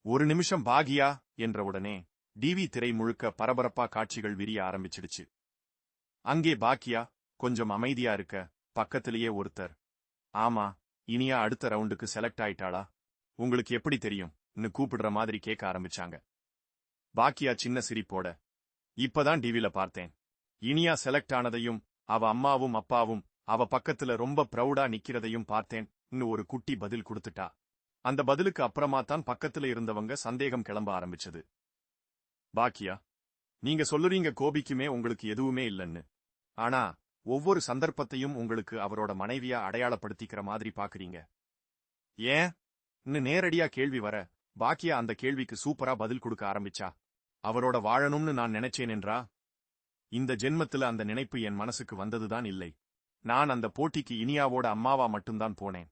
ஒரு நிமிஷம் பாகியா என்றவுடனே டிவி திரை முழுக்க பரபரப்பா காட்சிகள் விரிய ஆரம்பிச்சிடுச்சு. அங்கே பாக்கியா கொஞ்சம் அமைதியா இருக்க, பக்கத்திலேயே ஒருத்தர், ஆமா, இனியா அடுத்த ரவுண்டுக்கு செலக்ட் ஆயிட்டாளா, உங்களுக்கு எப்படி தெரியும் கூப்பிடுற மாதிரி கேட்க ஆரம்பிச்சாங்க. பாக்கியா சின்ன சிரிப்போட, இப்பதான் டிவில பார்த்தேன், இனியா செலக்ட் ஆனதையும் அவ அம்மாவும் அப்பாவும் அவ பக்கத்துல ரொம்ப ப்ரௌடா நிக்கிறதையும் பார்த்தேன் ஒரு குட்டி பதில் கொடுத்துட்டா. அந்த பதிலுக்கு அப்புறமா தான் பக்கத்துல இருந்தவங்க சந்தேகம் கிளம்ப ஆரம்பிச்சது. பாக்கியா, நீங்க சொல்லுறீங்க கோபிக்குமே உங்களுக்கு எதுவுமே இல்லைன்னு. ஆனா ஒவ்வொரு சந்தர்ப்பத்தையும் உங்களுக்கு அவரோட மனைவியா அடையாளப்படுத்திக்கிற மாதிரி பாக்குறீங்க. ஏன் நேரடியா கேள்வி வர, பாக்கியா அந்த கேள்விக்கு சூப்பரா பதில் கொடுக்க ஆரம்பிச்சா. அவரோட வாழணும்னு நான் நினைச்சேன் என்றா? இந்த ஜென்மத்துல அந்த நினைப்பு என் மனசுக்கு வந்ததுதான் இல்லை. நான் அந்த போட்டிக்கு இனியாவோட அம்மாவா மட்டும்தான் போனேன்.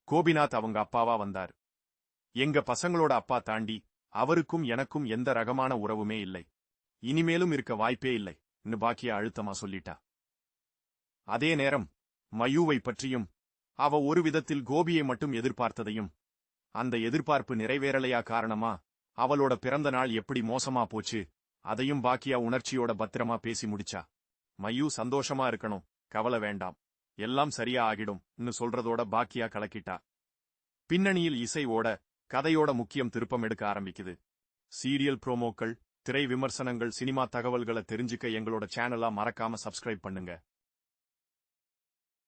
கோபிநாத் அவங்க அப்பாவா வந்தார். எங்க பசங்களோட அப்பா தாண்டி அவருக்கும் எனக்கும் எந்த ரகமான உறவுமே இல்லை. இனிமேலும் இருக்க வாய்ப்பே இல்லை பாக்கியா அழுத்தமா சொல்லிட்டா. அதே நேரம் மயூவை பற்றியும், அவ ஒரு விதத்தில் கோபியை மட்டும் எதிர்பார்த்ததையும், அந்த எதிர்பார்ப்பு நிறைவேறலையா காரணமா அவளோட பிறந்த நாள் எப்படி மோசமா போச்சு அதையும் பாக்கியா உணர்ச்சியோட பத்திரமா பேசி முடிச்சா. மயூ சந்தோஷமா இருக்கணும், கவலை வேண்டாம், எல்லாம் சரியா ஆகிடும் சொல்றதோட பாக்கியா கலக்கிட்டா. பின்னணியில் இசை ஓட, கதையோட முக்கியம் திருப்பம் எடுக்க ஆரம்பிக்குது. சீரியல் ப்ரோமோக்கள், திரை விமர்சனங்கள், சினிமா தகவல்களை தெரிஞ்சுக்க எங்களோட சேனலா மறக்காம சப்ஸ்கிரைப் பண்ணுங்க.